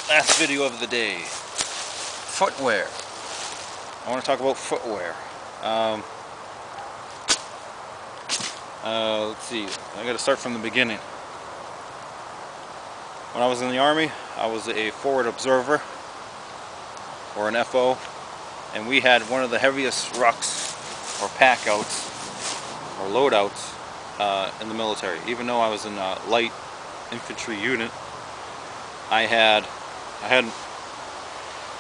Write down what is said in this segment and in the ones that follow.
Last video of the day. Footwear. I want to talk about footwear. Let's see. I got to start from the beginning. When I was in the Army, I was a forward observer, or an FO, and we had one of the heaviest rucks, or pack outs, or loadouts in the military. Even though I was in a light infantry unit, I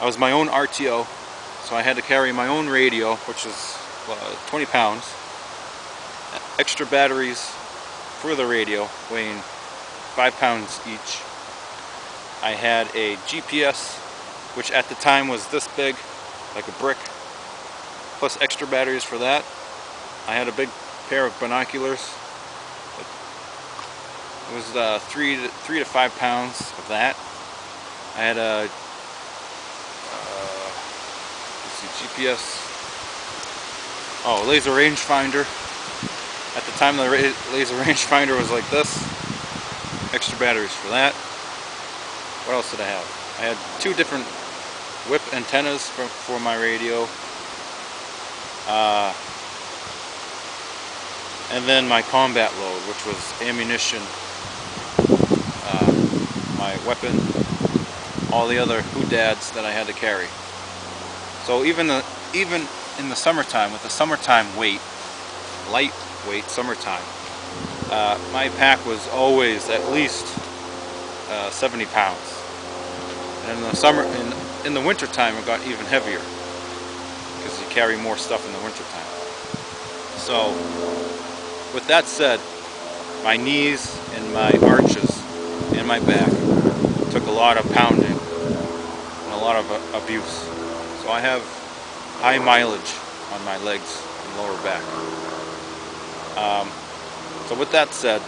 was my own RTO, so I had to carry my own radio, which is 20 pounds, extra batteries for the radio, weighing 5 pounds each. I had a GPS, which at the time was this big, like a brick, plus extra batteries for that. I had a big pair of binoculars. It was 3 to 5 pounds of that. I had a GPS, laser rangefinder. At the time, the laser rangefinder was like this. Extra batteries for that. What else did I have? I had 2 different whip antennas for my radio. And then my combat load, which was ammunition, my weapon, all the other hoodads that I had to carry. So even in the summertime, with the summertime weight, lightweight summertime, my pack was always at least 70 pounds. And in the wintertime, it got even heavier because you carry more stuff in the wintertime. So, with that said, my knees and my arches and my back took a lot of pounding and a lot of abuse. So I have high mileage on my legs and lower back. So with that said,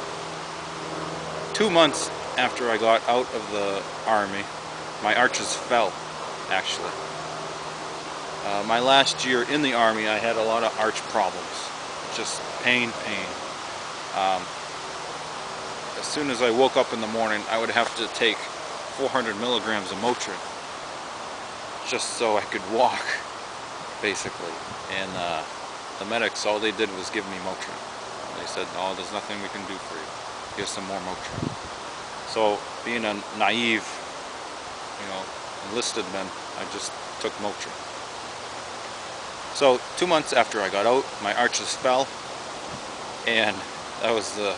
2 months after I got out of the Army, my arches fell, actually. My last year in the Army, I had a lot of arch problems. Just pain. As soon as I woke up in the morning, I would have to take 400 milligrams of Motrin just so I could walk, basically. And the medics, all they did was give me Motrin. They said, "Oh, there's nothing we can do for you. Here's some more Motrin." So, being a naive, enlisted man, I just took Motrin. So 2 months after I got out, my arches fell, and that was the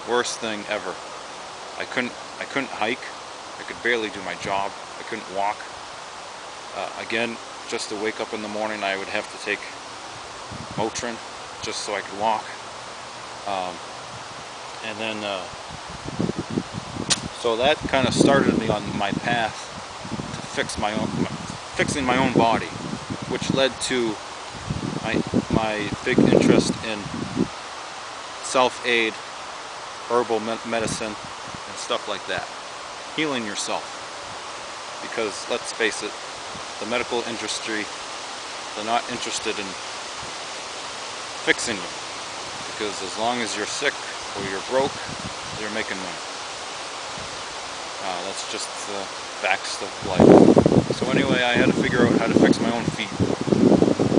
worst thing ever. I couldn't hike. I could barely do my job. I couldn't walk. Again, just to wake up in the morning, I would have to take Motrin just so I could walk. And then, so that kind of started me on my path to fixing my own body, which led to my big interest in self-aid, herbal medicine, and stuff like that. Healing yourself. Because, let's face it, the medical industry, they're not interested in fixing you. Because as long as you're sick or you're broke, they're making money. That's just the facts of life. So anyway, I had to figure out how to fix my own feet.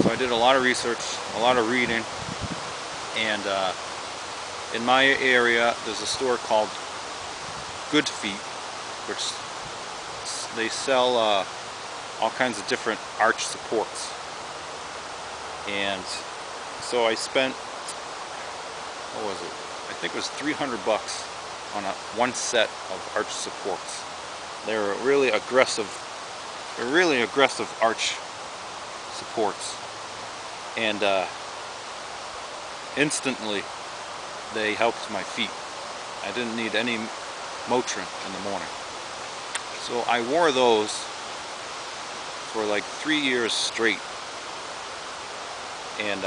So I did a lot of research, a lot of reading, and in my area there's a store called Good Feet, which they sell all kinds of different arch supports. And so I spent, what was it? I think it was $300 on one set of arch supports. They were really aggressive arch supports, and instantly they helped my feet. I didn't need any Motrin in the morning. So I wore those for like 3 years straight, and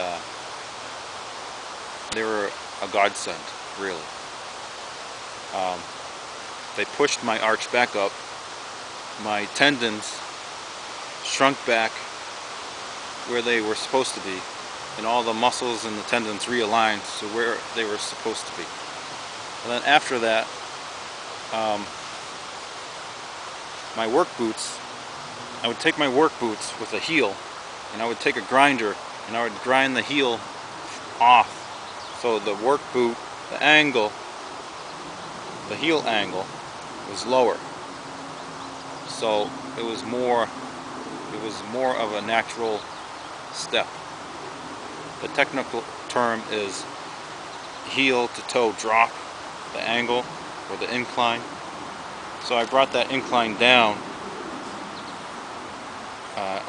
they were a godsend, really. They pushed my arch back up. My tendons shrunk back where they were supposed to be, and all the muscles and the tendons realigned to where they were supposed to be. And then after that, my work boots, I would take my work boots with a heel, and I would take a grinder, and I would grind the heel off. So the work boot, the angle, the heel angle was lower. So it was more of a natural step. The technical term is heel to toe drop, the angle or the incline. So I brought that incline down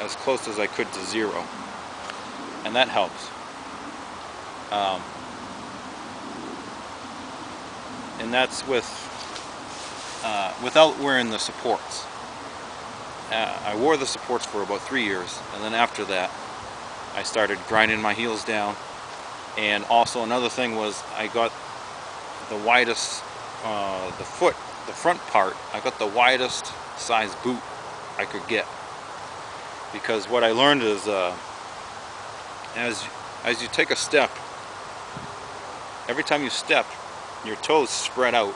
as close as I could to zero, and that helps. And that's without wearing the supports. I wore the supports for about 3 years, and then after that I started grinding my heels down. And also another thing was I got the widest, the front part, I got the widest size boot I could get. Because what I learned is as you take a step, every time you step, your toes spread out,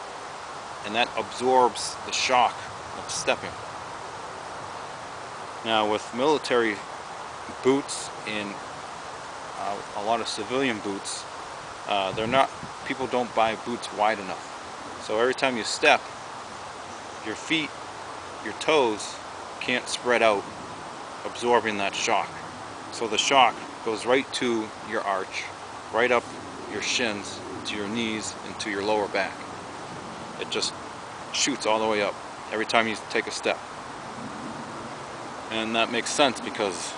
and that absorbs the shock of stepping. Now with military boots and a lot of civilian boots, people don't buy boots wide enough. So every time you step, your feet, your toes can't spread out, absorbing that shock. So the shock goes right to your arch, right up your shins, to your knees, and to your lower back. It just shoots all the way up every time you take a step. And that makes sense, because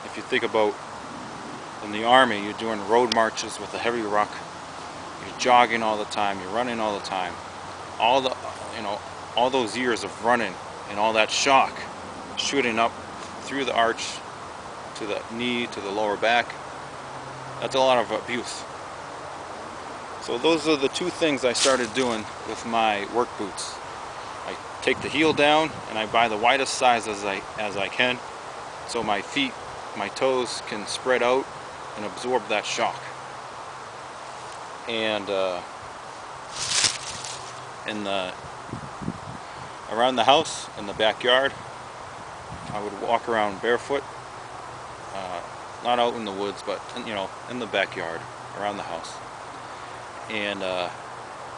if you think about in the army, you're doing road marches with a heavy ruck, you're jogging all the time, you're running all the time. All those years of running and all that shock shooting up through the arch to the knee, to the lower back, that's a lot of abuse. So those are the two things I started doing with my work boots. I take the heel down and I buy the widest size as I can, so my feet, my toes can spread out and absorb that shock. And around the house, in the backyard, I would walk around barefoot, not out in the woods, but in the backyard around the house, and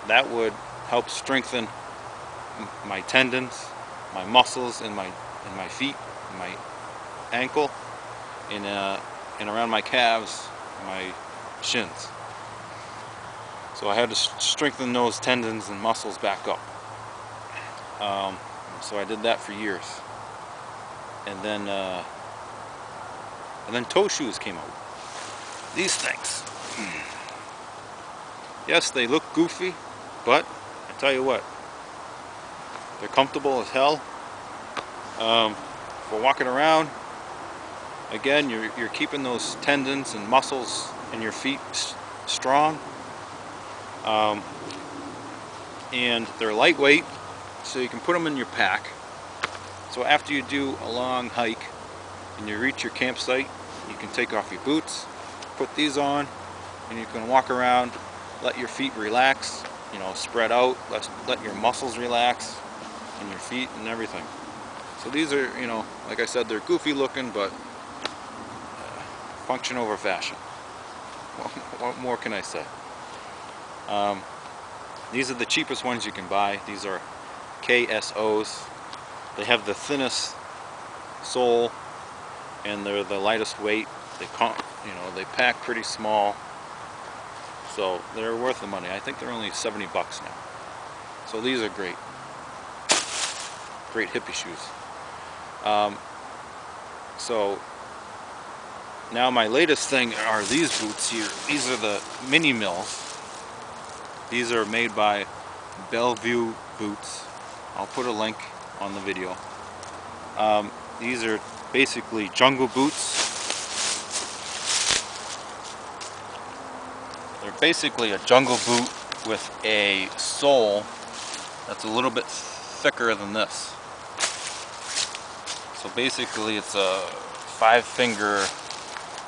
that would help strengthen my tendons, my muscles in my feet, my ankle, and around my calves, my shins. So I had to strengthen those tendons and muscles back up. So I did that for years, and then toe shoes came out. These things. Yes, they look goofy, but I tell you what, they're comfortable as hell. For walking around, again, you're keeping those tendons and muscles in your feet strong. And they're lightweight, so you can put them in your pack. So after you do a long hike and you reach your campsite, you can take off your boots, put these on, and you can walk around, let your feet relax, spread out, let your muscles relax in your feet and everything. So these are, like I said, they're goofy looking, but function over fashion. What more can I say? These are the cheapest ones you can buy. These are KSOs. They have the thinnest sole, and they're the lightest weight. They pack pretty small, so they're worth the money. I think they're only $70 now. So these are great hippie shoes. So now my latest thing are these boots here. These are the Minimalist. These are made by Belleville boots. I'll put a link on the video. These are basically jungle boots. They're basically a jungle boot with a sole that's a little bit thicker than this. So basically it's a 5-finger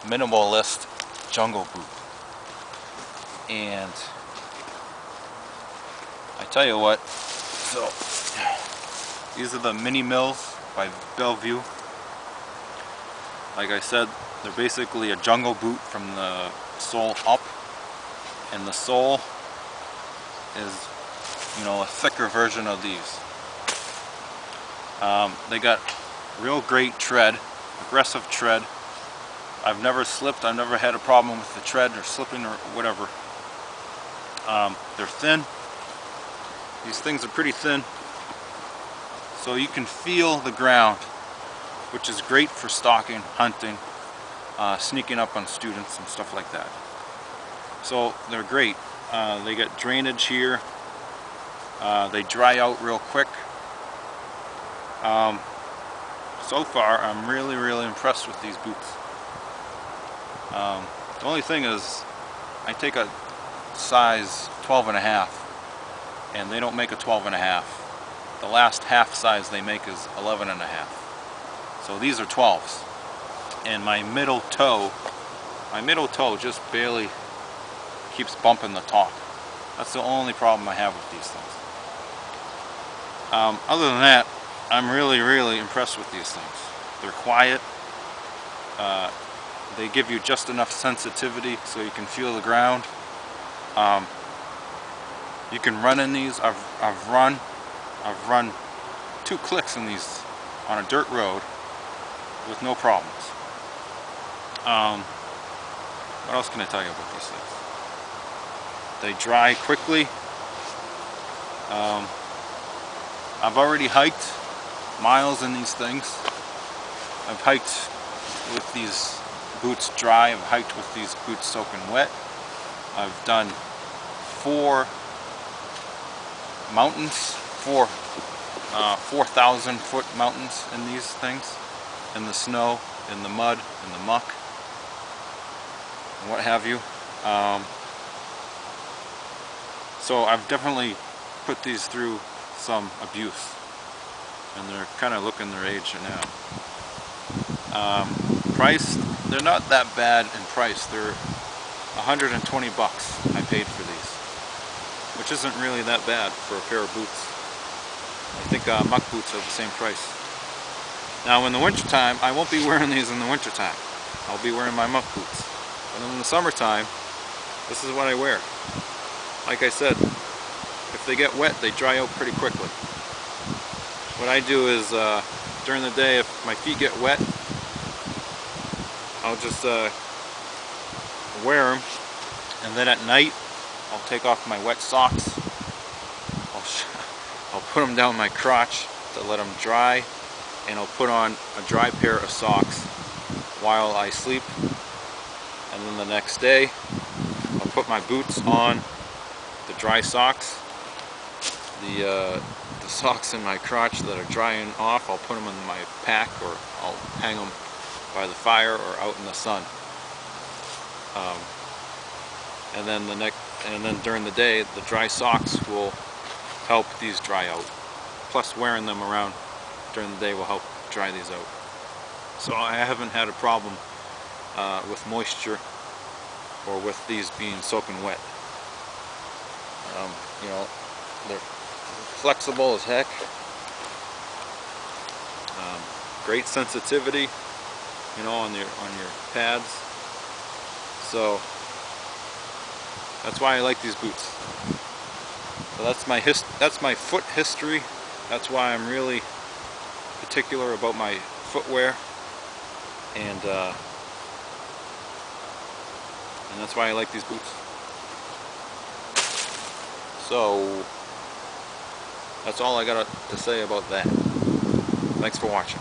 minimalist jungle boot. And I tell you what, so These are the Minimalist by Belleville. Like I said, they're basically a jungle boot from the sole up, and the sole is, you know, a thicker version of these. They got real great tread, aggressive tread. I've never slipped, I've never had a problem with the tread or slipping or whatever. They're thin. These things are pretty thin, so you can feel the ground, which is great for stalking, hunting, sneaking up on students and stuff like that. So they're great. They got drainage here. They dry out real quick. So far, I'm really impressed with these boots. The only thing is, I take a size 12.5, and they don't make a 12.5. The last half size they make is 11.5. So these are 12s, and my middle toe just barely keeps bumping the top. That's the only problem I have with these things. Other than that, I'm really impressed with these things. They're quiet. They give you just enough sensitivity so you can feel the ground. You can run in these. I've run 2 clicks in these on a dirt road with no problems. What else can I tell you about these things? They dry quickly. I've already hiked miles in these things. I've hiked with these boots dry. I've hiked with these boots soaking wet. I've done 4 mountains, 4,000 foot mountains in these things, in the snow, in the mud, in the muck, and what have you. So I've definitely put these through some abuse, and they're kind of looking their age now. Price, they're not that bad in price. They're 120 bucks I paid for these, which isn't really that bad for a pair of boots. I think muck boots are the same price. Now in the wintertime, I won't be wearing these in the wintertime. I'll be wearing my muck boots. But in the summertime, this is what I wear. Like I said, if they get wet, they dry out pretty quickly. What I do is, during the day, if my feet get wet, I'll just wear them, and then at night, I'll take off my wet socks. I'll put them down my crotch to let them dry, and I'll put on a dry pair of socks while I sleep. And then the next day, I'll put my boots on the dry socks. The socks in my crotch that are drying off, I'll put them in my pack, or I'll hang them by the fire or out in the sun. And then during the day, the dry socks will help these dry out. Plus, wearing them around during the day will help dry these out. So I haven't had a problem with moisture or with these being soaking wet. You know, they're flexible as heck. Great sensitivity, you know, on your pads. So that's why I like these boots. So that's my foot history. That's why I'm really particular about my footwear, and that's why I like these boots. So that's all I got to say about that. Thanks for watching.